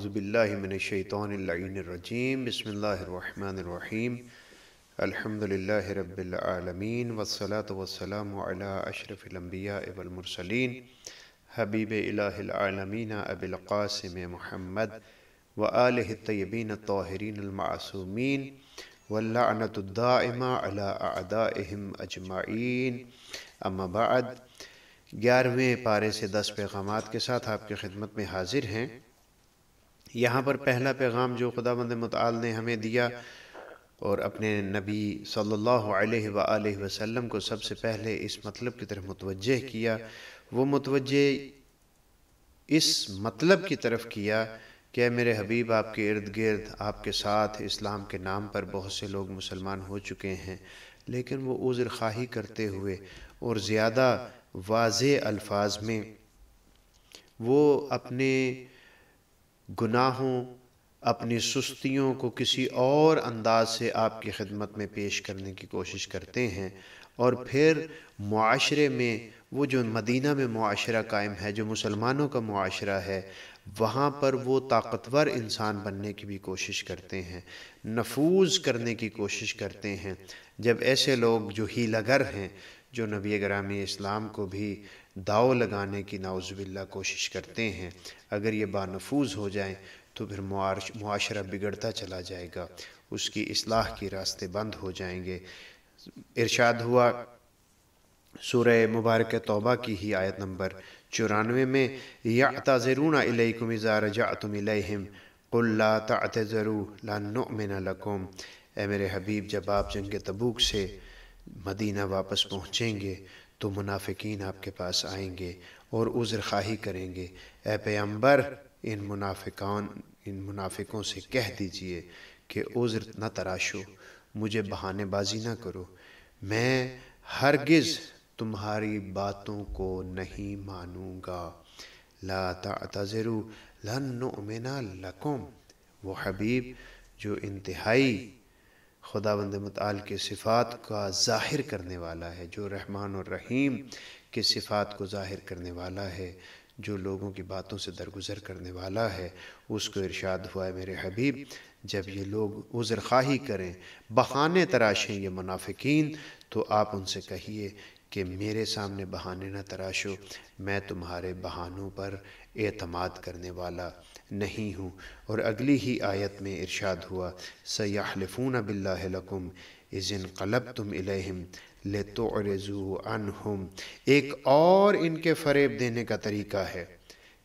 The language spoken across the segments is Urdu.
اعوذ باللہ من الشیطان اللعین الرجیم بسم اللہ الرحمن الرحیم الحمدللہ رب العالمین والصلاة والسلام علی اشرف الانبیاء والمرسلین حبیب الہ العالمین ابی القاسم محمد وآلہ الطیبین الطاہرین المعصومین واللعنۃ الدائمہ علی اعدائہم اجمعین اما بعد 11ویں پارے سے 10 پیغامات کے ساتھ آپ کی خدمت میں حاضر ہیں۔ یہاں پر پہلا پیغام جو خداوند متعال نے ہمیں دیا اور اپنے نبی صلی اللہ علیہ وآلہ وسلم کو سب سے پہلے اس مطلب کی طرف متوجہ کیا، وہ متوجہ اس مطلب کی طرف کیا کہ اے میرے حبیب، آپ کے ارد گرد، آپ کے ساتھ اسلام کے نام پر بہت سے لوگ مسلمان ہو چکے ہیں، لیکن وہ عذر خواہی کرتے ہوئے اور زیادہ واضح الفاظ میں وہ اپنے گناہوں، اپنی سستیوں کو کسی اور انداز سے آپ کی خدمت میں پیش کرنے کی کوشش کرتے ہیں، اور پھر معاشرے میں وہ جو مدینہ میں معاشرہ قائم ہے، جو مسلمانوں کا معاشرہ ہے، وہاں پر وہ طاقتور انسان بننے کی بھی کوشش کرتے ہیں، نفوذ کرنے کی کوشش کرتے ہیں۔ جب ایسے لوگ جو ہیلہ گر ہیں، جو نبی گرامی اسلام کو بھی داؤ لگانے کی نعوذ باللہ کوشش کرتے ہیں، اگر یہ بانفوذ ہو جائیں تو پھر معاشرہ بگڑتا چلا جائے گا، اس کی اصلاح کے راستے بند ہو جائیں گے۔ ارشاد ہوا سورہ مبارکہ توبہ کی ہی آیت نمبر 94 میں، یعتذرون الیکم اذا رجعتم الیہم قل لا تعتذروا لن نؤمن لکم۔ اے میرے حبیب، جب آپ جنگ تبوک سے مدینہ واپس پہنچیں گے تو منافقین آپ کے پاس آئیں گے اور عذر خواہی کریں گے۔ اے پیغمبر، ان منافقوں سے کہہ دیجئے کہ عذر نہ تراشو، مجھے بہانے بازی نہ کرو، میں ہرگز تمہاری باتوں کو نہیں مانوں گا۔ لا تعتذروا لن نؤمن لکم، وہ حبیب جو انتہائی خداوند متعال کے صفات کا ظاہر کرنے والا ہے، جو رحمان اور رحیم کے صفات کو ظاہر کرنے والا ہے، جو لوگوں کی باتوں سے درگزر کرنے والا ہے، اس کو ارشاد ہوا ہے میرے حبیب، جب یہ لوگ عذر خواہی کریں، بہانے تراشیں یہ منافقین، تو آپ ان سے کہیے کہ میرے سامنے بہانے نہ تراشو، میں تمہارے بہانوں پر اعتماد کرنے والا نہیں ہوں۔ اور اگلی ہی آیت میں ارشاد ہوا سَيَحْلِفُونَ بِاللَّهِ لَكُمْ إِذِ انْقَلَبْتُمْ إِلَيْهِمْ لِتُعْرِضُوا عَنْهُمْ۔ ایک اور ان کے فریب دینے کا طریقہ ہے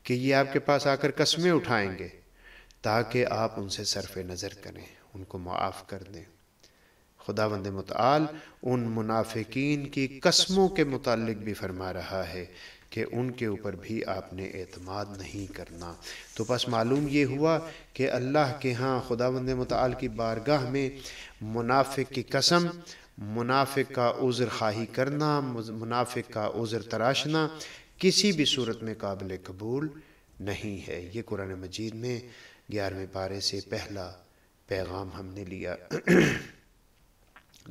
کہ یہ آپ کے پاس آ کر قسمیں اٹھائیں گے تاکہ آپ ان سے صرف نظر کریں، ان کو معاف کر دیں۔ خداوند متعال ان منافقین کی قسموں کے متعلق بھی فرما رہا ہے کہ ان کے اوپر بھی آپ نے اعتماد نہیں کرنا۔ تو بس معلوم یہ ہوا کہ اللہ کے ہاں خداوند متعال کی بارگاہ میں منافق کی قسم، منافق کا عذر خواہی کرنا، منافق کا عذر تراشنا کسی بھی صورت میں قابل قبول نہیں ہے۔ یہ قرآن مجید میں 11ویں پارے سے پہلا پیغام ہم نے لیا۔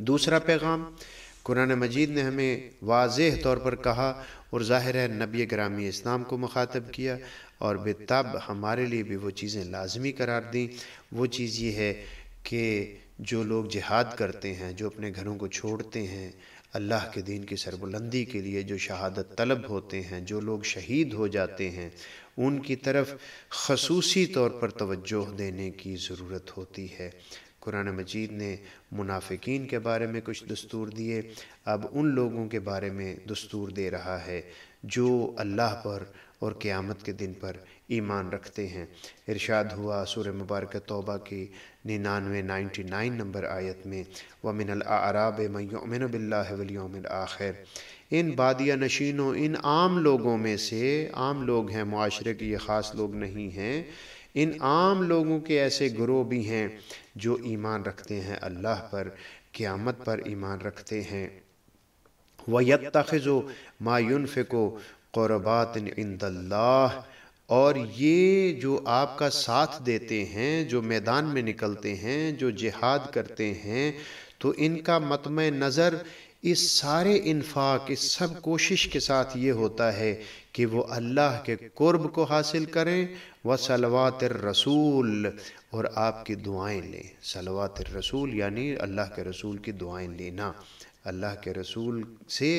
دوسرا پیغام قرآن مجید نے ہمیں واضح طور پر کہا اور ظاہر ہے نبی گرامی اسلام کو مخاطب کیا، اور بالطب ہمارے لیے بھی وہ چیزیں لازمی قرار دیں۔ وہ چیز یہ ہے کہ جو لوگ جہاد کرتے ہیں، جو اپنے گھروں کو چھوڑتے ہیں اللہ کے دین کی سربلندی کے لیے، جو شہادت طلب ہوتے ہیں، جو لوگ شہید ہو جاتے ہیں، ان کی طرف خصوصی طور پر توجہ دینے کی ضرورت ہوتی ہے۔ قرآن مجید نے منافقین کے بارے میں کچھ دستور دیے، اب ان لوگوں کے بارے میں دستور دے رہا ہے جو اللہ پر اور قیامت کے دن پر ایمان رکھتے ہیں۔ ارشاد ہوا سورہ مبارکہ توبہ کی 99 نمبر آیت میں، وَمِنَ الْأَعْرَابِ مَن يُؤْمِنُ بِاللَّهِ وَالْيَوْمِ الْآخِرِ۔ ان بادیہ نشینوں، ان عام لوگوں میں سے، عام لوگ ہیں، معاشرے کے یہ خاص لوگ نہیں ہیں، ان عام لوگوں کے ایسے گروہ بھی ہیں جو ایمان رکھتے ہیں اللہ پر، قیامت پر ایمان رکھتے ہیں۔ وَيَتَّخِذُ مَا يُنْفِقُ قُرْبَاتٍ عِنْدَ اللَّهِ، اور یہ جو آپ کا ساتھ دیتے ہیں، جو میدان میں نکلتے ہیں، جو جہاد کرتے ہیں، تو ان کا مطمع نظر اس سارے انفاق، اس سب کوشش کے ساتھ یہ ہوتا ہے کہ وہ اللہ کے قرب کو حاصل کریں، وصلوات الرسول، اور آپ کی دعائیں لیں۔ صلوات الرسول یعنی اللہ کے رسول کی دعائیں لینا، اللہ کے رسول سے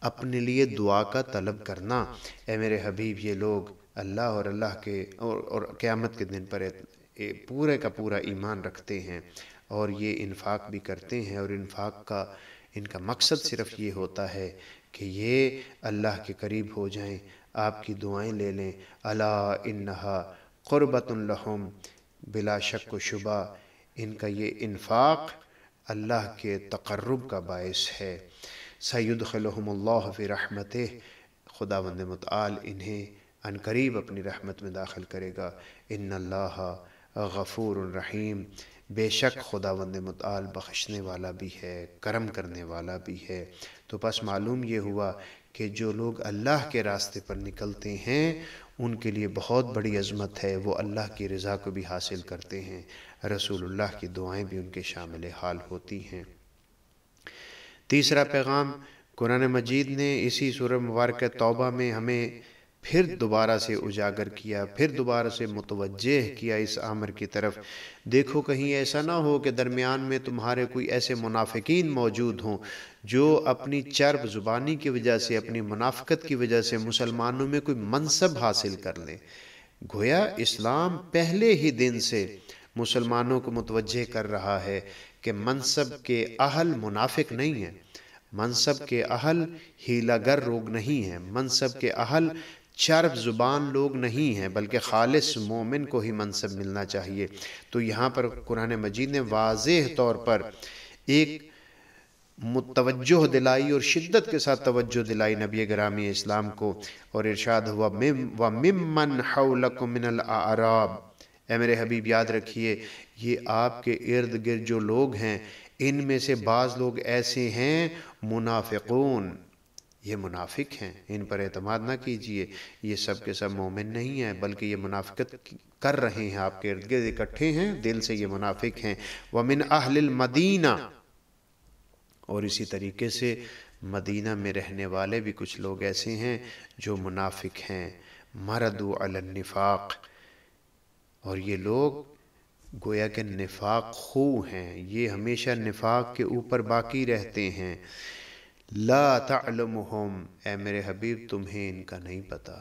اپنے لیے دعا کا طلب کرنا۔ اے میرے حبیب، یہ لوگ اللہ اور اللہ کے اور قیامت کے دن پر پورے کا پورا ایمان رکھتے ہیں، اور یہ انفاق بھی کرتے ہیں، اور انفاق کا ان کا مقصد صرف یہ ہوتا ہے کہ یہ اللہ کے قریب ہو جائیں، آپ کی دعائیں لے لیں۔ الا انہا قربۃ لہم، بلا شک و شبہ ان کا یہ انفاق اللہ کے تقرب کا باعث ہے۔ سیدخلہم اللہ فی رحمتہ، خداوند متعال انہیں عن قریب اپنی رحمت میں داخل کرے گا۔ ان اللہ غفور رحیم، بے شک خداوند متعال بخشنے والا بھی ہے، کرم کرنے والا بھی ہے۔ تو پس معلوم یہ ہوا کہ جو لوگ اللہ کے راستے پر نکلتے ہیں ان کے لیے بہت بڑی عظمت ہے، وہ اللہ کی رضا کو بھی حاصل کرتے ہیں، رسول اللہ کی دعائیں بھی ان کے شامل حال ہوتی ہیں۔ تیسرا پیغام قرآن مجید نے اسی سورہ مبارکہ توبہ میں ہمیں پھر دوبارہ سے اجاگر کیا، پھر دوبارہ سے متوجہ کیا اس امر کی طرف۔ دیکھو کہیں ایسا نہ ہو کہ درمیان میں تمہارے کوئی ایسے منافقین موجود ہوں جو اپنی چرب زبانی کی وجہ سے، اپنی منافقت کی وجہ سے مسلمانوں میں کوئی منصب حاصل کر لیں۔ گویا اسلام پہلے ہی دن سے مسلمانوں کو متوجہ کر رہا ہے کہ منصب کے اہل منافق نہیں ہیں، منصب کے اہل ہیلہ گر لوگ نہیں ہیں، منصب کے اہل چرب زبان لوگ نہیں ہیں، بلکہ خالص مومن کو ہی منصب ملنا چاہیے۔ تو یہاں پر قرآن مجید نے واضح طور پر ایک توجہ دلائی اور شدت کے ساتھ توجہ دلائی نبی گرامی اسلام کو، اور ارشاد ہوا وَمِمَّنْ حَوْلَكُمْ مِنَ الْأَعْرَابِ، اے میرے حبیب یاد رکھیے یہ آپ کے ارد گرد جو لوگ ہیں ان میں سے بعض لوگ ایسے ہیں منافقون، یہ منافق ہیں، ان پر اعتماد نہ کیجئے، یہ سب کے سب مومن نہیں ہیں، بلکہ یہ منافقت کر رہے ہیں، آپ کے ارد گرد اکٹھے ہیں، دل سے یہ منافق ہیں۔ وَمِنْ أَهْلِ الْمَدِينَةِ، اور اسی طریقے سے مدینہ میں رہنے والے بھی کچھ لوگ ایسے ہیں جو منافق ہیں۔ مَرَدُوا عَلَى النِّفَاقِ، اور یہ لوگ گویا کہ نفاق خو ہیں، یہ ہمیشہ نفاق کے اوپر باقی رہتے ہیں۔ لا تعلمہم، اے میرے حبیب تمہیں ان کا نہیں پتہ۔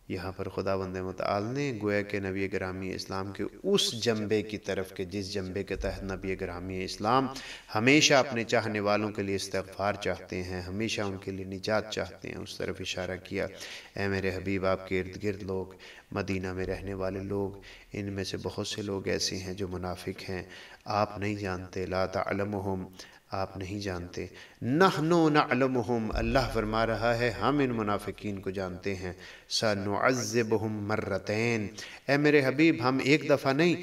یہاں پر خداوند متعال نے گویا کہ نبی گرامی اسلام کے اس جنبے کی طرف کہ جس جنبے کے تحت نبی گرامی اسلام ہمیشہ اپنے چاہنے والوں کے لیے استغفار چاہتے ہیں، ہمیشہ ان کے لیے نجات چاہتے ہیں، اس طرف اشارہ کیا۔ اے میرے حبیب آپ کے ارد گرد لوگ، مدینہ میں رہنے والے لوگ، ان میں سے بہت سے لوگ ایسے ہیں جو منافق ہیں، آپ نہیں جانتے۔ لا تعلمہم، آپ نہیں جانتے۔ نحن نعلمہم، اللہ فرما رہا ہے ہم ان منافقین کو جانتے ہیں۔ سنعذبہم مرتین، اے میرے حبیب ہم ایک دفعہ نہیں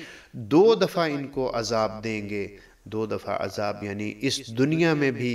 2 دفعہ ان کو عذاب دیں گے۔ 2 دفعہ عذاب یعنی اس دنیا میں بھی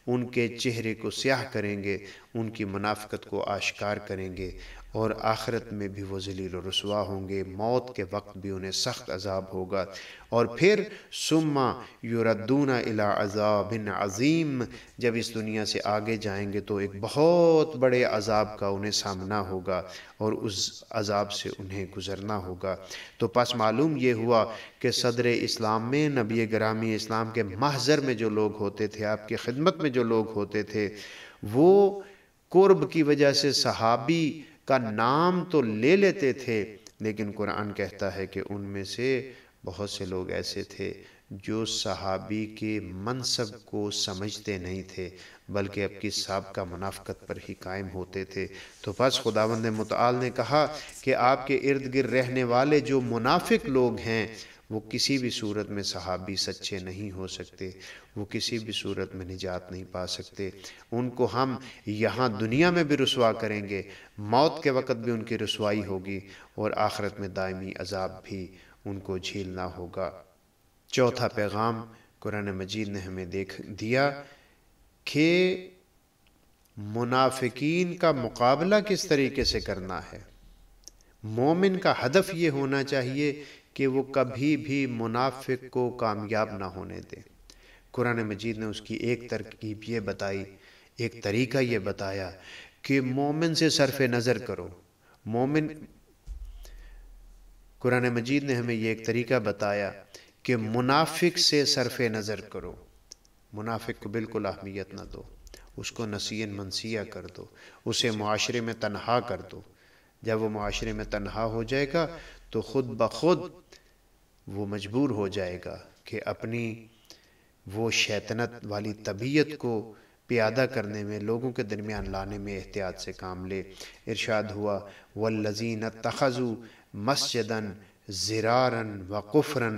ان کے چہرے کو سیاہ کریں گے، ان کی منافقت کو آشکار کریں گے، اور آخرت میں بھی وہ ذلیل و رسوا ہوں گے، موت کے وقت بھی انہیں سخت عذاب ہوگا۔ اور پھر ثم یردون الی عذاب عظیم، جب اس دنیا سے آگے جائیں گے تو ایک بہت بڑے عذاب کا انہیں سامنا ہوگا اور اس عذاب سے انہیں گزرنا ہوگا۔ تو پس معلوم یہ ہوا کہ صدر اسلام میں، نبی گرامی اسلام کے محضر میں جو لوگ ہوتے تھے، آپ کی خدمت میں جو لوگ ہوتے تھے، وہ قرب کی وجہ سے صحابی کا نام تو لے لیتے تھے، لیکن قرآن کہتا ہے کہ ان میں سے بہت سے لوگ ایسے تھے جو صحابی کے منصب کو سمجھتے نہیں تھے، بلکہ اب کی سابقہ منافقت پر ہی قائم ہوتے تھے۔ تو پس خداوند متعال نے کہا کہ آپ کے ارد گرد رہنے والے جو منافق لوگ ہیں وہ کسی بھی صورت میں صحابی سچے نہیں ہو سکتے، وہ کسی بھی صورت میں نجات نہیں پا سکتے۔ ان کو ہم یہاں دنیا میں بھی رسوا کریں گے، موت کے وقت بھی ان کی رسوائی ہوگی، اور آخرت میں دائمی عذاب بھی ان کو جھیلنا ہوگا۔ چوتھا پیغام قرآن مجید نے ہمیں دیا کہ منافقین کا مقابلہ کس طریقے سے کرنا ہے۔ مومن کا ہدف یہ ہونا چاہیے کہ وہ کبھی بھی منافق کو کامیاب نہ ہونے دے۔ قرآن مجید نے اس کی ایک ترکیب یہ بتائی، ایک طریقہ یہ بتایا کہ مومن سے صرف نظر کرو. مومن، قرآن مجید نے ہمیں یہ ایک طریقہ بتایا کہ منافق سے صرف نظر کرو. منافق کو بالکل اہمیت نہ دو، اس کو نسیاً منسیہ کر دو، اسے معاشرے میں تنہا کر دو. جب وہ معاشرے میں تنہا ہو جائے گا تو خود بخود وہ مجبور ہو جائے گا کہ اپنی وہ شیطنت والی طبیعت کو پیادہ کرنے میں، لوگوں کے درمیان لانے میں احتیاط سے کام لے. ارشاد ہوا والذین اتخذوا مسجدا ضرارا وکفرا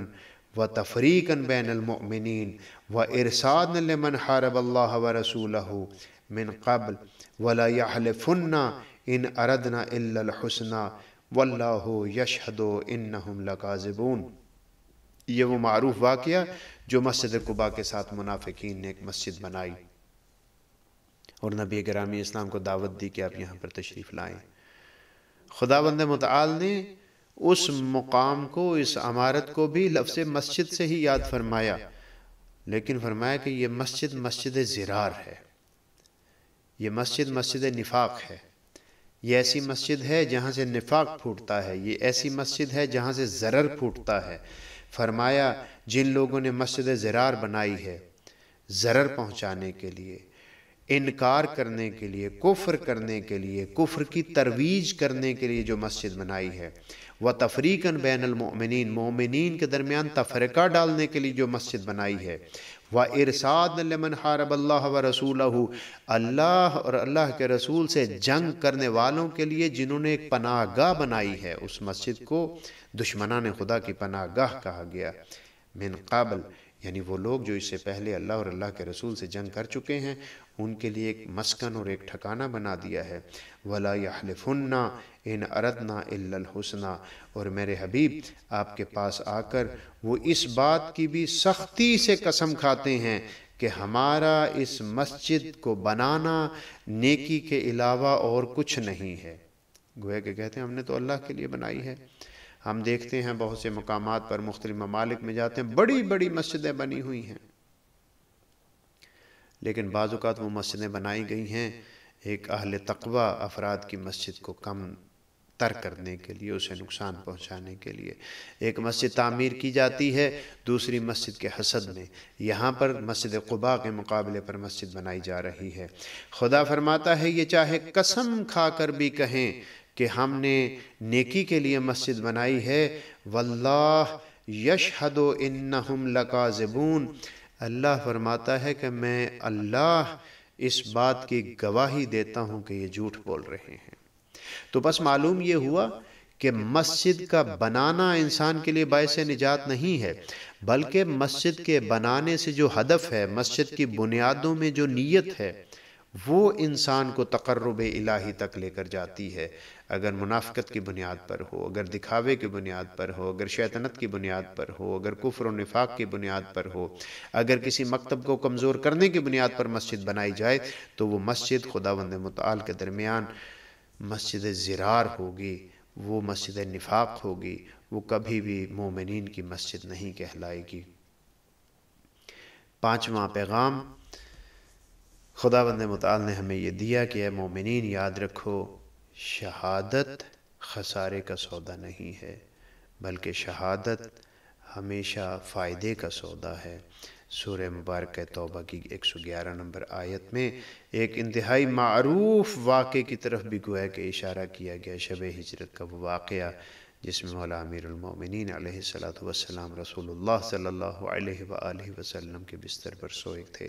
وتفریقا بین المؤمنین وارصادا لمن حارب اللہ ورسولہ من قبل ولا یحلفن ان اردنا الا الحسنى واللہ یشہد انہم لکاذبون. یہ وہ معروف واقعہ جو مسجد قباء کے ساتھ منافقین نے ایک مسجد بنائی اور نبی گرامی اسلام کو دعوت دی کہ آپ یہاں پر تشریف لائیں. خداوند متعال نے اس مقام کو، اس عمارت کو بھی لفظ مسجد سے ہی یاد فرمایا، لیکن فرمایا کہ یہ مسجد مسجد ضرار ہے، یہ مسجد مسجد نفاق ہے. یہ ایسی مسجد ہے جہاں سے نفاق پھوٹتا ہے، یہ ایسی مسجد ہے جہاں سے ضرر پھوٹتا ہے. فرمایا جن لوگوں نے مسجد ضرار بنائی ہے ضرر پہنچانے کے لیے، انکار کرنے کے لیے، کفر کرنے کے لیے، کفر کی ترویج کرنے کے لیے جو مسجد بنائی ہے، وَتَفْرِيقًا بَيْنَ الْمُؤْمِنِينَ، مومنین کے درمیان تفرقہ ڈالنے کے لیے جو مسجد بنائی ہے، وَإِرْصَادًا لِمَنْ حَارَبَ اللَّهَ وَرَسُولَهُ، اللہ اور اللہ کے رسول سے جنگ کرنے والوں کے لیے جنہوں نے ایک پناہ گاہ بنائی ہے. اس مسجد کو دشمنان خدا کی پناہ گاہ کہا گیا. من قبل، یعنی وہ لوگ جو اس سے پہلے اللہ اور اللہ کے رسول سے جنگ کر چکے ہیں، ان کے لیے ایک مسکن اور ایک ٹھکانہ بنا دیا ہے. وَلَا يَحْلِفُنَّ إِنْ أَرَدْنَا إِلَّا الْحُسْنَى، اور میرے حبیب آپ کے پاس آ کر وہ اس بات کی بھی سختی سے قسم کھاتے ہیں کہ ہمارا اس مسجد کو بنانا نیکی کے علاوہ اور کچھ نہیں ہے. گویا کہ کہتے ہیں ہم نے تو اللہ کے لیے بنائی ہے. ہم دیکھتے ہیں بہت سے مقامات پر مختلف ممالک میں جاتے ہیں، بڑی بڑی مسجدیں بنی ہوئی ہیں، لیکن بعض اوقات وہ مسجدیں بنائی گئی ہیں ایک اہل تقوی افراد کی مسجد کو کم تر کرنے کے لیے، اسے نقصان پہنچانے کے لیے. ایک مسجد تعمیر کی جاتی ہے دوسری مسجد کے حسد میں. یہاں پر مسجد قباء کے مقابلے پر مسجد بنائی جا رہی ہے. خدا فرماتا ہے یہ چاہے قسم کھا کر بھی کہیں کہ ہم نے نیکی کے لیے مسجد بنائی ہے، واللہ یشہد انہم لکاذبون، اللہ فرماتا ہے کہ میں اللہ اس بات کی گواہی دیتا ہوں کہ یہ جھوٹ بول رہے ہیں. تو بس معلوم یہ ہوا کہ مسجد کا بنانا انسان کے لیے باعث نجات نہیں ہے، بلکہ مسجد کے بنانے سے جو ہدف ہے، مسجد کی بنیادوں میں جو نیت ہے، وہ انسان کو تقرب الہی تک لے کر جاتی ہے. اگر منافقت کی بنیاد پر ہو، اگر دکھاوے کی بنیاد پر ہو، اگر شیطنت کی بنیاد پر ہو، اگر کفر و نفاق کی بنیاد پر ہو، اگر کسی مکتب کو کمزور کرنے کی بنیاد پر مسجد بنائی جائے تو وہ مسجد خداوند متعال کے درمیان مسجد ضرار ہوگی، وہ مسجد نفاق ہوگی، وہ کبھی بھی مومنین کی مسجد نہیں کہلائے گی. پانچواں پیغام خداوند متعال نے ہمیں یہ دیا کہ اے مومنین یاد رکھو، شہادت خسارے کا سودا نہیں ہے، بلکہ شہادت ہمیشہ فائدے کا سودا ہے. سورہ مبارکہ توبہ کی 111 نمبر آیت میں ایک انتہائی معروف واقعے کی طرف بھی گویا کہ اشارہ کیا گیا، شب ہجرت کا وہ واقعہ جس میں مولا امیر المومنین علیہ السلام رسول اللہ صلی اللہ علیہ وآلہ وسلم کے بستر پر سوئے تھے،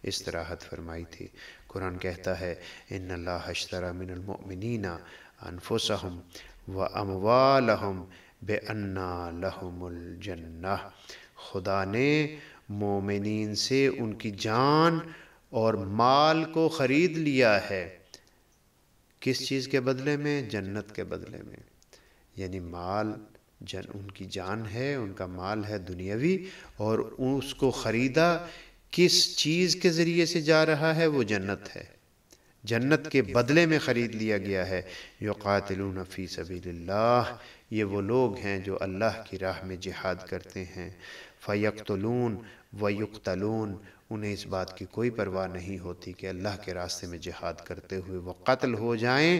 استراحت فرمائی تھی. قرآن کہتا ہے ان اللہ اشتری من المؤمنین انفسہم واموالہم بان لہم الجنہ، خدا نے مومنین سے ان کی جان اور مال کو خرید لیا ہے. کس چیز کے بدلے میں؟ جنت کے بدلے میں. یعنی مال ان کی جان ہے، ان کا مال ہے دنیاوی، اور اس کو خریدا کس چیز کے ذریعے سے جا رہا ہے؟ وہ جنت ہے، جنت کے بدلے میں خرید لیا گیا ہے. یقاتلون فی سبیل اللہ، یہ وہ لوگ ہیں جو اللہ کی راہ میں جہاد کرتے ہیں. فیقتلون ویقتلون، انہیں اس بات کی کوئی پرواہ نہیں ہوتی کہ اللہ کے راستے میں جہاد کرتے ہوئے وہ قتل ہو جائیں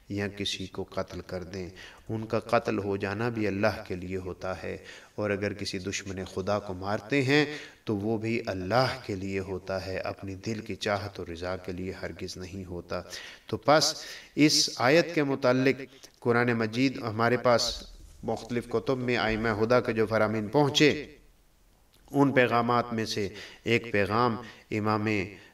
یا کسی کو قتل کر دیں۔ ان کا قتل ہو جانا بھی اللہ کے لیے ہوتا ہے، اور اگر کسی دشمن خدا کو مارتے ہیں تو وہ بھی اللہ کے لیے ہوتا ہے، اپنی دل کی چاہت اور رضا کے لیے ہرگز نہیں ہوتا۔ تو پس اس آیت کے متعلق قرآن مجید ہمارے پاس مختلف کتب میں ائمہ ہدیٰ کے جو فرامین پہنچے، ان پیغامات میں سے ایک پیغام امام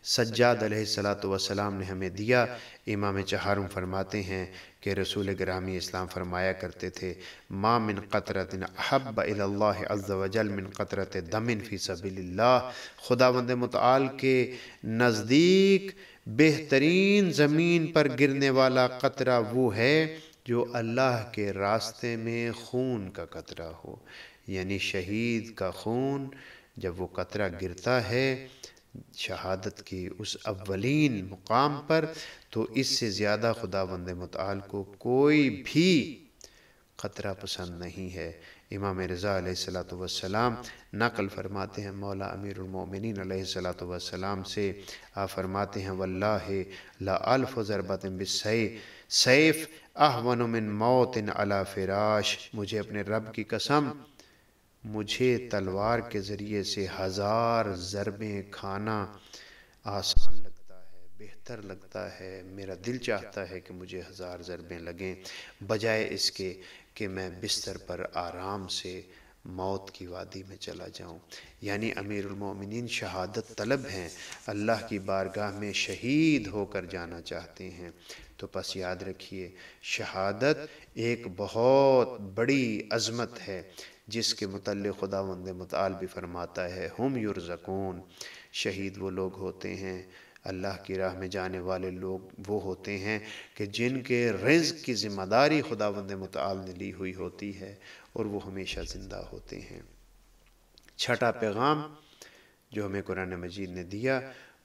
سجاد علیہ السلام نے ہمیں دیا۔ امام چہارم فرماتے ہیں کہ رسول گرامی اسلام فرمایا کرتے تھے، ما من قطرۃ احب الی اللہ عز وجل من قطرۃ دم فی سبیل اللہ۔ خداوند متعال کے نزدیک بہترین زمین پر گرنے والا قطرہ وہ ہے جو اللہ کے راستے میں خون کا قطرہ ہو، یعنی شہید کا خون جب وہ قطرہ گرتا ہے شہادت کی اس اولین مقام پر، تو اس سے زیادہ خداوند متعال کو کوئی بھی قطرہ پسند نہیں ہے۔ امام رضا علیہ السلام نقل فرماتے ہیں مولا امیر المومنین علیہ السلام سے، آپ فرماتے ہیں واللہ لا الف ضربۃ بالسیف اہون من موت علی فراش، مجھے اپنے رب کی قسم، مجھے تلوار کے ذریعے سے 1000 ضربیں کھانا آسان لگتا ہے، بہتر لگتا ہے، میرا دل چاہتا ہے کہ مجھے 1000 ضربیں لگیں بجائے اس کے کہ میں بستر پر آرام سے موت کی وادی میں چلا جاؤں۔ یعنی امیر المومنین شہادت طلب ہیں، اللہ کی بارگاہ میں شہید ہو کر جانا چاہتے ہیں۔ تو پس یاد رکھیے شہادت ایک بہت بڑی عظمت ہے جس کے متعلق خداوند متعال بھی فرماتا ہے ہم یرزقون، شہید وہ لوگ ہوتے ہیں، اللہ کی راہ میں جانے والے لوگ وہ ہوتے ہیں کہ جن کے رزق کی ذمہ داری خداوند متعال نے لی ہوئی ہوتی ہے اور وہ ہمیشہ زندہ ہوتے ہیں۔ چھٹا پیغام جو ہمیں قرآن مجید نے دیا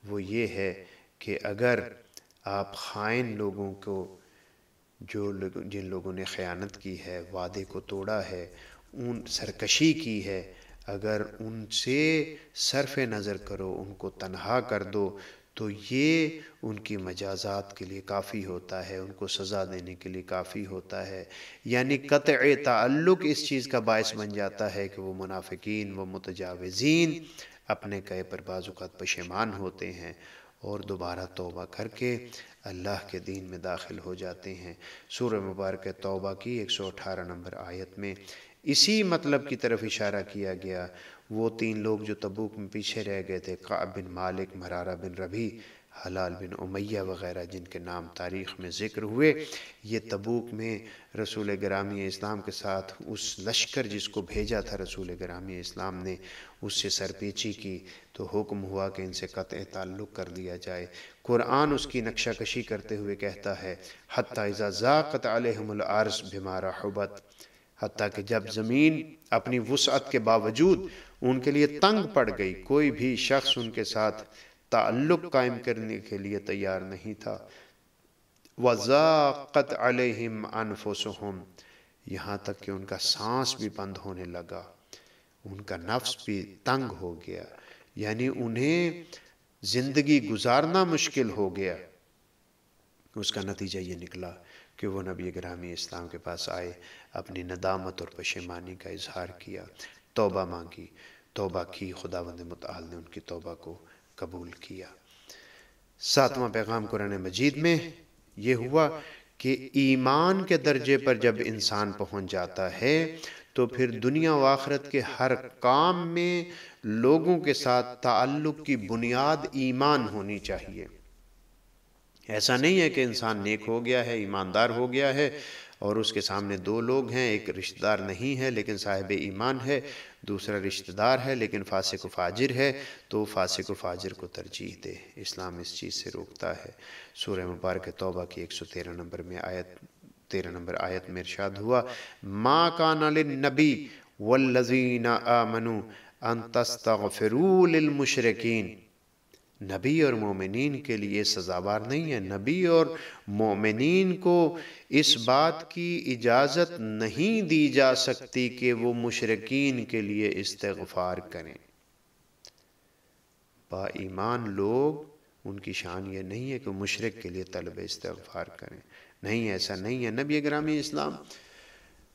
وہ یہ ہے کہ اگر آپ خائن لوگوں کو، جن لوگوں نے خیانت کی ہے، وعدے کو توڑا ہے، ان سرکشی کی ہے، اگر ان سے صرف نظر کرو، ان کو تنہا کر دو، تو یہ ان کی مجازات کے لیے کافی ہوتا ہے، ان کو سزا دینے کے لیے کافی ہوتا ہے۔ یعنی قطع تعلق اس چیز کا باعث بن جاتا ہے کہ وہ منافقین، وہ متجاوزین اپنے کہے پر بعض اوقات پشیمان ہوتے ہیں اور دوبارہ توبہ کر کے اللہ کے دین میں داخل ہو جاتے ہیں۔ سورہ مبارکہ توبہ کی 118 نمبر آیت میں اسی مطلب کی طرف اشارہ کیا گیا۔ وہ 3 لوگ جو تبوک میں پیچھے رہ گئے تھے، کعب بن مالک، مرارہ بن ربیع، حلال بن امیہ وغیرہ، جن کے نام تاریخ میں ذکر ہوئے، یہ تبوک میں رسول گرامی اسلام کے ساتھ اس لشکر جس کو بھیجا تھا رسول گرامی اسلام نے، اس سے سرپیچی کی تو حکم ہوا کہ ان سے قطع تعلق کر دیا جائے۔ قرآن اس کی نقشہ کشی کرتے ہوئے کہتا ہے حتی اذا ضاقت علیہم الارض بما رحبت، حتیٰ کہ جب زمین اپنی وسعت کے باوجود ان کے لیے تنگ پڑ گئی، کوئی بھی شخص ان کے ساتھ تعلق قائم کرنے کے لیے تیار نہیں تھا۔ وَضَاقَتْ عَلَيْهِمْ أَنفُسُهُمْ، یہاں تک کہ ان کا سانس بھی بند ہونے لگا، ان کا نفس بھی تنگ ہو گیا، یعنی انہیں زندگی گزارنا مشکل ہو گیا۔ اس کا نتیجہ یہ نکلا کہ وہ نبی گرامی اسلام کے پاس آئے، اپنی ندامت اور پشیمانی کا اظہار کیا، توبہ مانگی، توبہ کی، خداوند متعال نے ان کی توبہ کو قبول کیا۔ 7واں پیغام قرآن مجید میں یہ ہوا کہ ایمان کے درجے پر جب انسان پہنچ جاتا ہے تو پھر دنیا و آخرت کے ہر کام میں لوگوں کے ساتھ تعلق کی بنیاد ایمان ہونی چاہیے۔ ایسا نہیں ہے کہ انسان نیک ہو گیا ہے، ایماندار ہو گیا ہے اور اس کے سامنے 2 لوگ ہیں، ایک رشتہ دار نہیں ہے لیکن صاحب ایمان ہے، دوسرا رشتہ دار ہے لیکن فاسق و فاجر ہے، تو فاسق و فاجر کو ترجیح دے۔ اسلام اس چیز سے روکتا ہے۔ سورہ مبارکہ توبہ کی 113 نمبر میں 13 نمبر آیت میں ارشاد ہوا ما کان للنبی والذین آمنوا ان تستغفروا للمشرکین، نبی اور مومنین کے لیے سزاوار نہیں ہے، نبی اور مومنین کو اس بات کی اجازت نہیں دی جا سکتی کہ وہ مشرکین کے لیے استغفار کریں۔ با ایمان لوگ ان کی شان یہ نہیں ہے کہ مشرک کے لیے طلب استغفار کریں، نہیں، ایسا نہیں ہے۔ نبی گرامی اسلام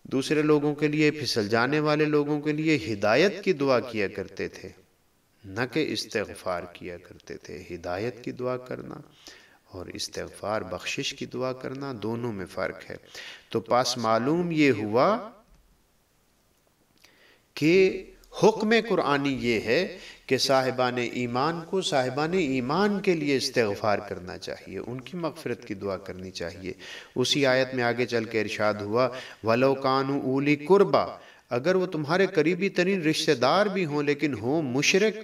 دوسرے لوگوں کے لیے، پھسل جانے والے لوگوں کے لیے ہدایت کی دعا کیا کرتے تھے، نہ کہ استغفار کیا کرتے تھے۔ ہدایت کی دعا کرنا اور استغفار بخشش کی دعا کرنا دونوں میں فرق ہے۔ تو پس معلوم یہ ہوا کہ حکم قرآنی یہ ہے کہ صاحبان ایمان کو صاحبان ایمان کے لیے استغفار کرنا چاہیے، ان کی مغفرت کی دعا کرنی چاہیے۔ اسی آیت میں آگے چل کے ارشاد ہوا وَلَوْ كَانُوا أُولِي قُرْبَى، اگر وہ تمہارے قریبی ترین رشتہ دار بھی ہوں لیکن ہوں مشرک،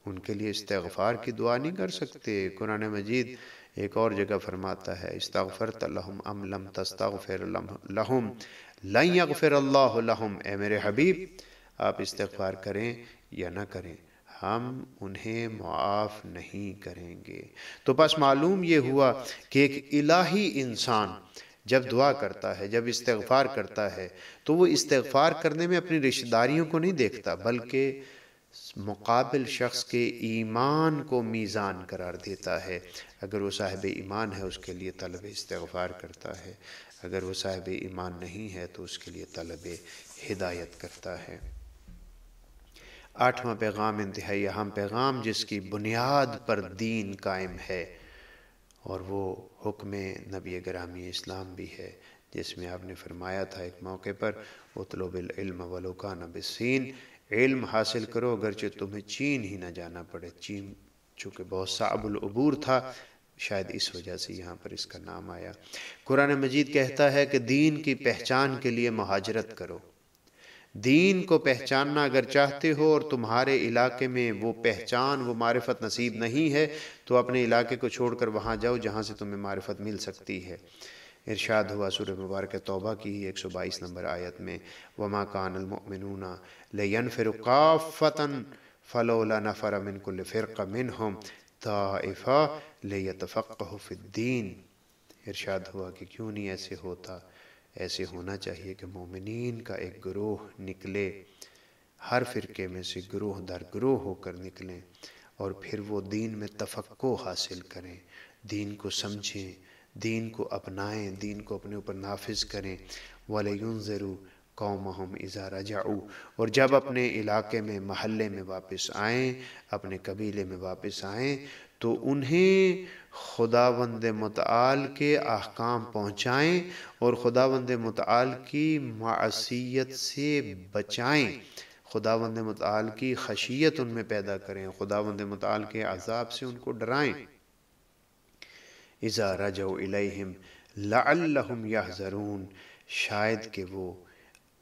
ان کے لیے استغفار کی دعا نہیں کر سکتے۔ قرآن مجید ایک اور جگہ فرماتا ہے استغفرت لہم ام لم تستغفر لہم لن یغفر اللہ لہم، اے میرے حبیب آپ استغفار کریں یا نہ کریں، ہم انہیں معاف نہیں کریں گے۔ تو بس معلوم یہ ہوا کہ ایک الہی انسان جب دعا کرتا ہے، جب استغفار کرتا ہے، تو وہ استغفار کرنے میں اپنی رشتہ داریوں کو نہیں دیکھتا، بلکہ مقابل شخص کے ایمان کو میزان قرار دیتا ہے۔ اگر وہ صاحب ایمان ہے اس کے لیے طلب استغفار کرتا ہے، اگر وہ صاحب ایمان نہیں ہے تو اس کے لیے طلب ہدایت کرتا ہے۔ 8واں پیغام انتہائی اہم پیغام جس کی بنیاد پر دین قائم ہے، اور وہ حکم نبی گرامی اسلام بھی ہے، جس میں آپ نے فرمایا تھا ایک موقع پر اطلب العلم ولو کان بالصین، علم حاصل کرو اگرچہ تمہیں چین ہی نہ جانا پڑے۔ چین چونکہ بہت صعب العبور تھا، شاید اس وجہ سے یہاں پر اس کا نام آیا۔ قرآن مجید کہتا ہے کہ دین کی پہچان کے لیے مہاجرت کرو۔ دین کو پہچاننا اگر چاہتے ہو اور تمہارے علاقے میں وہ پہچان، وہ معرفت نصیب نہیں ہے، تو اپنے علاقے کو چھوڑ کر وہاں جاؤ جہاں سے تمہیں معرفت مل سکتی ہے۔ ارشاد ہوا سورہ مبارکہ توبہ کی 122 نمبر آیت میں وَمَا كَانَ الْمُؤْمِنُونَ لِيَنْفِرُوا كَافَّةً فَلَوْلَا نَفَرَ مِنْ كُلِّ فِرْقَةٍ مِّنْهُمْ طَائِفَةٌ لِيَتَفَقَّهُوا فِي الدِّينِ۔ ارشاد ہوا کہ کیوں نہیں ایسے ہوتا، ایسے ہونا چاہیے کہ مومنین کا ایک گروہ نکلے، ہر فرقے میں سے گروہ در گروہ ہو کر نکلیں، اور پھر وہ دین میں تفقہ حاصل کریں، دین کو سمجھیں، دین کو اپنائیں، دین کو اپنے اوپر نافذ کریں۔ وَلَيُنذِرُوا قَوْمَهُمْ إِذَا رَجَعُوا، اور جب اپنے علاقے میں، محلے میں واپس آئیں، اپنے قبیلے میں واپس آئیں، تو انہیں خداوند متعال کے احکام پہنچائیں اور خداوند متعال کی معصیت سے بچائیں، خداوند متعال کی خشیت ان میں پیدا کریں، خداوند متعال کے عذاب سے ان کو ڈرائیں۔ اذا رجعوا الیہم لعلہم یحذرون، شاید کہ وہ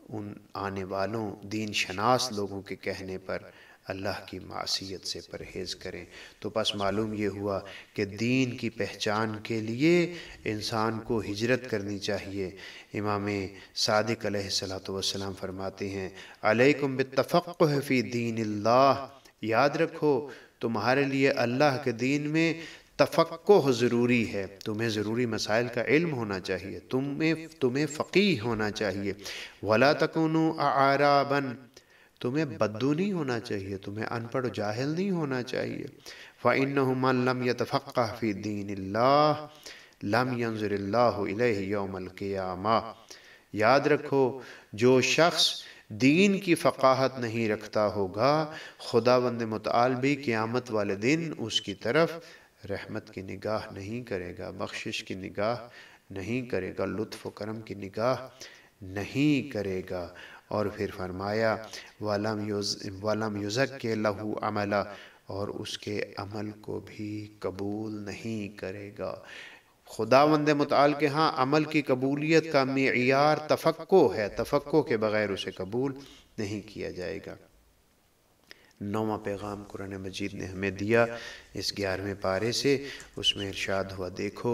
ان آنے والوں دین شناس لوگوں کے کہنے پر اللہ کی معصیت سے پرہیز کریں۔ تو پس معلوم یہ ہوا کہ دین کی پہچان کے لیے انسان کو ہجرت کرنی چاہیے۔ امام صادق علیہ السلام فرماتے ہیں علیکم بالتفقہ فی دین اللہ، یاد رکھو تمہارے لیے اللہ کے دین میں تفقہ ضروری ہے، تمہیں ضروری مسائل کا علم ہونا چاہیے، تمہیں فقیہ ہونا چاہیے۔ وَلَا تَكُونُوا أَعْرَابًا، تمہیں بدو نہیں ہونا چاہیے، تمہیں ان پڑھ جاہل نہیں ہونا چاہیے۔ فَإِنَّهُ مَن لَمْ يَتَفَقَّهْ فِي دِينِ اللَّهِ لَمْ يَنظُرِ اللَّهُ إِلَيْهِ يَوْمَ الْقِيَامَةِ، یاد رکھو جو شخص دین کی فقاہت نہیں رکھتا ہوگا، خداوند متعال بھی قیامت والے دن اس کی طرف رحمت کی نگاہ نہیں کرے گا، بخشش کی نگاہ نہیں کرے گا، لطف و کرم کی نگاہ نہیں کرے گا۔ اور پھر فرمایا وَلَمْ يُزَكِّ لَهُ عَمَلًا، اور اس کے عمل کو بھی قبول نہیں کرے گا۔ خداوند متعال کے ہاں عمل کی قبولیت کا معیار تفقہ ہے، تفقہ کے بغیر اسے قبول نہیں کیا جائے گا۔ 9واں پیغام قرآن مجید نے ہمیں دیا اس 11ویں پارے سے، اس میں ارشاد ہوا دیکھو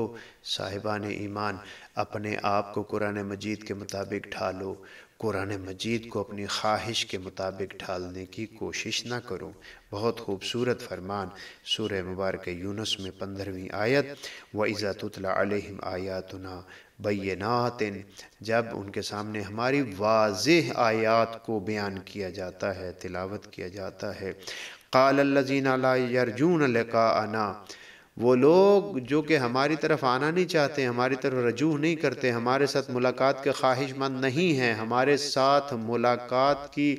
صاحبان ایمان اپنے آپ کو قرآن مجید کے مطابق ڈھالو، قرآن مجید کو اپنی خواہش کے مطابق ڈھالنے کی کوشش نہ کرو۔ بہت خوبصورت فرمان سورہ مبارکہ یونس میں 15ویں آیت، وَإِذَا تُتْلَى عَلَيْهِمْ آيَاتُنَا بَيِّنَاتٍ، جب ان کے سامنے ہماری واضح آیات کو بیان کیا جاتا ہے، تلاوت کیا جاتا ہے، قَالَ الَّذِينَ لَا يَرْجُونَ لِقَاءَنَا، وہ لوگ جو کہ ہماری طرف آنا نہیں چاہتے، ہماری طرف رجوع نہیں کرتے، ہمارے ساتھ ملاقات کے خواہش مند نہیں ہیں، ہمارے ساتھ ملاقات کی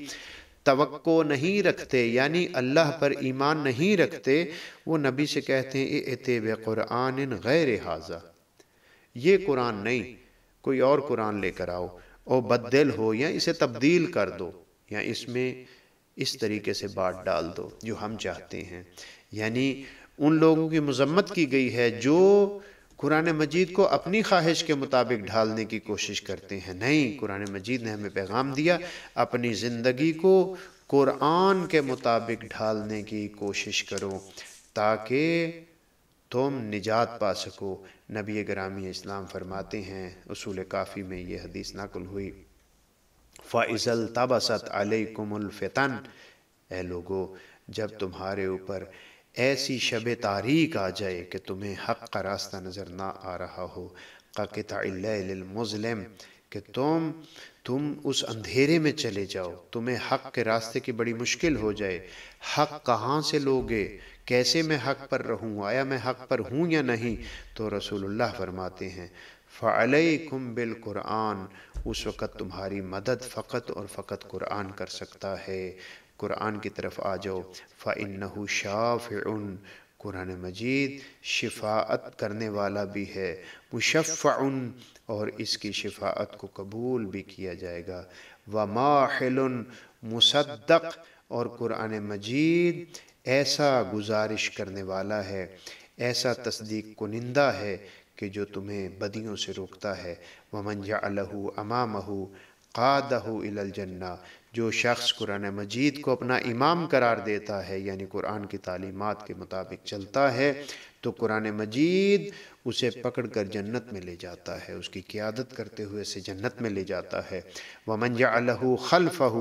توقع نہیں رکھتے، یعنی اللہ پر ایمان نہیں رکھتے، وہ نبی سے کہتے ہیں ائتی بقرآن غیر ھذا، یہ قرآن نہیں، کوئی اور قرآن لے کر آؤ، او بدل ہو، یا اسے تبدیل کر دو، یا اس میں اس طریقے سے بات ڈال دو جو ہم چاہتے ہیں۔ یعنی ان لوگوں کی مذمت کی گئی ہے جو قرآن مجید کو اپنی خواہش کے مطابق ڈھالنے کی کوشش کرتے ہیں۔ نہیں، قرآن مجید نے ہمیں پیغام دیا، اپنی زندگی کو قرآن کے مطابق ڈھالنے کی کوشش کرو تاکہ تم نجات پا سکو۔ نبی گرامی اسلام فرماتے ہیں، اصول کافی میں یہ حدیث نقل ہوئی، فَإِذَا الْتَبَسَتْ عَلَيْكُمُ الْفِتَنُ، اے لوگو جب تمہارے اوپر ایسی شب تاریک آ جائے کہ تمہیں حق کا راستہ نظر نہ آ رہا ہو، قَقِطَعِ اللَّيْلِ الْمُظْلِمِ، کہ تم اس اندھیرے میں چلے جاؤ، تمہیں حق کے راستے کی بڑی مشکل ہو جائے، حق کہاں سے لوگے، کیسے میں حق پر رہوں، آیا میں حق پر ہوں یا نہیں، تو رسول اللہ فرماتے ہیں فَعَلَيْكُمْ بِالْقُرْآنِ، اس وقت تمہاری مدد فقط اور فقط قرآن کر سکتا ہے، قرآن کی طرف آ جاؤ، فَإِنَّهُ شَافِعٌ، قرآن مجید شفاعت کرنے والا بھی ہے، مشفع، اور اس کی شفاعت کو قبول بھی کیا جائے گا، وَمَاحِلٌ مُصَدَّقٌ، اور قرآن مجید ایسا گزارش کرنے والا ہے، ایسا تصدیق کنندہ ہے کہ جو تمہیں بدیوں سے روکتا ہے، وَمَنْ جَعَلَهُ أَمَامَهُ قَادَهُ إِلَى الْجَنَّةِ، جو شخص قرآن مجید کو اپنا امام قرار دیتا ہے، یعنی قرآن کی تعلیمات کے مطابق چلتا ہے، تو قرآن مجید اسے پکڑ کر جنت میں لے جاتا ہے، اس کی قیادت کرتے ہوئے اسے جنت میں لے جاتا ہے، وَمَنْ جَعَلَهُ خَلْفَهُ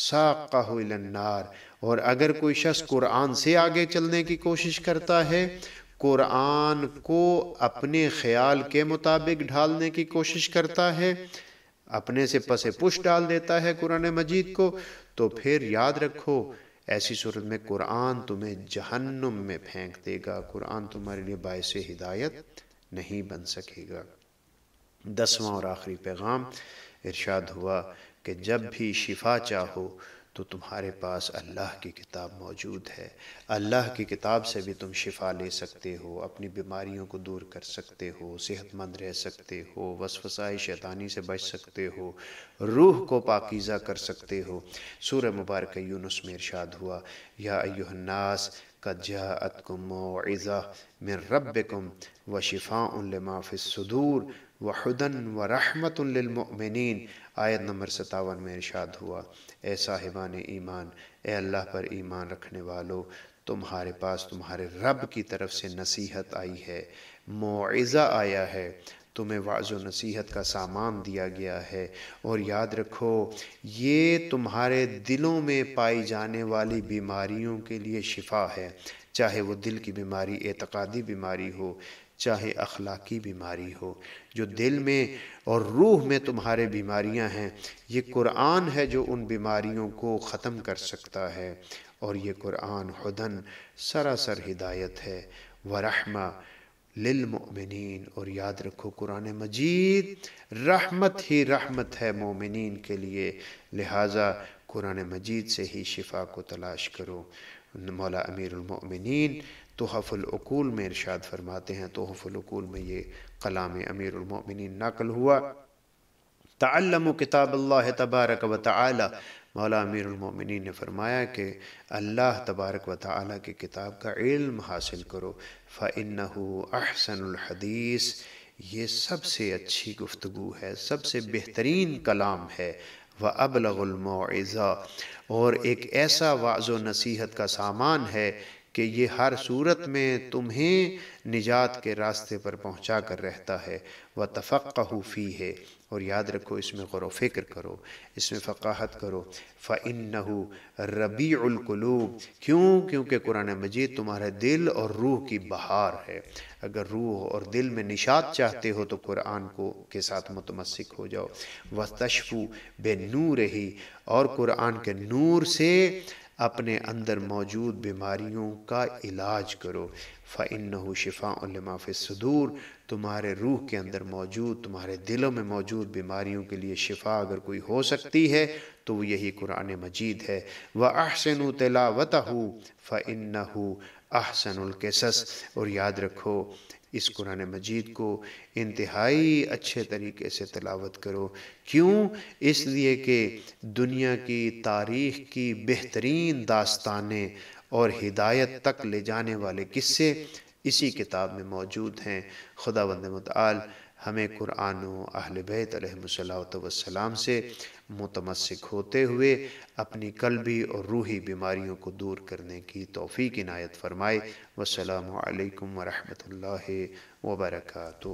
سَاقَهُ إِلَى النَّارِ، اور اگر کوئی شخص قرآن سے آگے چلنے کی کوشش کرتا ہے، قرآن کو اپنے خیال کے مطابق ڈھالنے کی کوشش کرتا ہے، اپنے سے پس پش ڈال دیتا ہے قرآن مجید کو، تو پھر یاد رکھو ایسی صورت میں قرآن تمہیں جہنم میں پھینک دے گا، قرآن تمہارے لیے باعث ہدایت نہیں بن سکے گا۔ 10واں اور آخری پیغام، ارشاد ہوا کہ جب بھی شفا چاہو تو تمہارے پاس اللہ کی کتاب موجود ہے، اللہ کی کتاب سے بھی تم شفا لے سکتے ہو، اپنی بیماریوں کو دور کر سکتے ہو، صحت مند رہ سکتے ہو، وسوسۂ شیطانی سے بچ سکتے ہو، روح کو پاکیزہ کر سکتے ہو۔ سورہ مبارکہ یونس میں ارشاد ہوا، یا ایھا الناس قد جاءتکم موعظۃ من ربکم وشفاء لما فی الصدور وہدی ورحمۃ للمؤمنین، آیت نمبر 57 میں ارشاد ہوا، اے صاحبان ایمان، اے اللہ پر ایمان رکھنے والو، تمہارے پاس تمہارے رب کی طرف سے نصیحت آئی ہے، موعظہ آیا ہے، تمہیں وعظ و نصیحت کا سامان دیا گیا ہے، اور یاد رکھو یہ تمہارے دلوں میں پائی جانے والی بیماریوں کے لیے شفا ہے، چاہے وہ دل کی بیماری، اعتقادی بیماری ہو، چاہے اخلاقی بیماری ہو، جو دل میں اور روح میں تمہارے بیماریاں ہیں، یہ قرآن ہے جو ان بیماریوں کو ختم کر سکتا ہے، اور یہ قرآن ہدن سراسر ہدایت ہے، ورحمہ للمؤمنین، اور یاد رکھو قرآن مجید رحمت ہی رحمت ہے مومنین کے لیے، لہٰذا قرآن مجید سے ہی شفا کو تلاش کرو۔ مولا امیر المؤمنین تحف العقول میں ارشاد فرماتے ہیں، تحف العقول میں یہ کلام امیر المؤمنین نقل ہوا، تعلموا کتاب اللہ تبارک و تعالی، مولا امیر المؤمنین نے فرمایا کہ اللہ تبارک و تعالی کی کتاب کا علم حاصل کرو، فَإِنَّهُ أَحْسَنُ الْحَدِيثِ، یہ سب سے اچھی گفتگو ہے، سب سے بہترین کلام ہے، وَأَبْلَغُ الْمَوْعِظَةِ، اور ایک ایسا وعظ و نصیحت کا سامان ہے کہ یہ ہر صورت میں تمہیں نجات کے راستے پر پہنچا کر رہتا ہے۔ وَتَفَقَّهُ فِيهِ، اور یاد رکھو اس میں غور و فکر کرو، اس میں فقاہت کرو۔ فَإِنَّهُ رَبِيعُ الْقُلُوبِ، کیونکہ قرآن مجید تمہارے دل اور روح کی بہار ہے۔ اگر روح اور دل میں نشاط چاہتے ہو تو قرآن کے ساتھ متمسک ہو جاؤ۔ وَتَشْفُو بِنُورِهِ، اور قرآن کے نور سے اپنے اندر موجود بیماریوں کا علاج کرو۔ فَإِنَّهُ شِفَاءٌ لِمَا فِي الصُّدُورِ، تمہارے روح کے اندر موجود، تمہارے دلوں میں موجود بیماریوں کے لیے شفا اگر کوئی ہو سکتی ہے تو وہ یہی قرآن مجید ہے۔ وَأَحْسِنُوا تِلَاوَتَهُ فَإِنَّهُ أَحْسَنُ الْقِصَصِ، اور یاد رکھو اس قرآن مجید کو انتہائی اچھے طریقے سے تلاوت کرو۔ کیوں؟ اس لیے کہ دنیا کی تاریخ کی بہترین داستانیں اور ہدایت تک لے جانے والے قصے اسی کتاب میں موجود ہیں۔ خداوند متعال ہمیں قرآن و اہل بیت علیہم السلام سے متمسک ہوتے ہوئے اپنی قلبی اور روحی بیماریوں کو دور کرنے کی توفیق عنایت فرمائے۔ والسلام علیکم ورحمۃ اللہ وبرکاتہ۔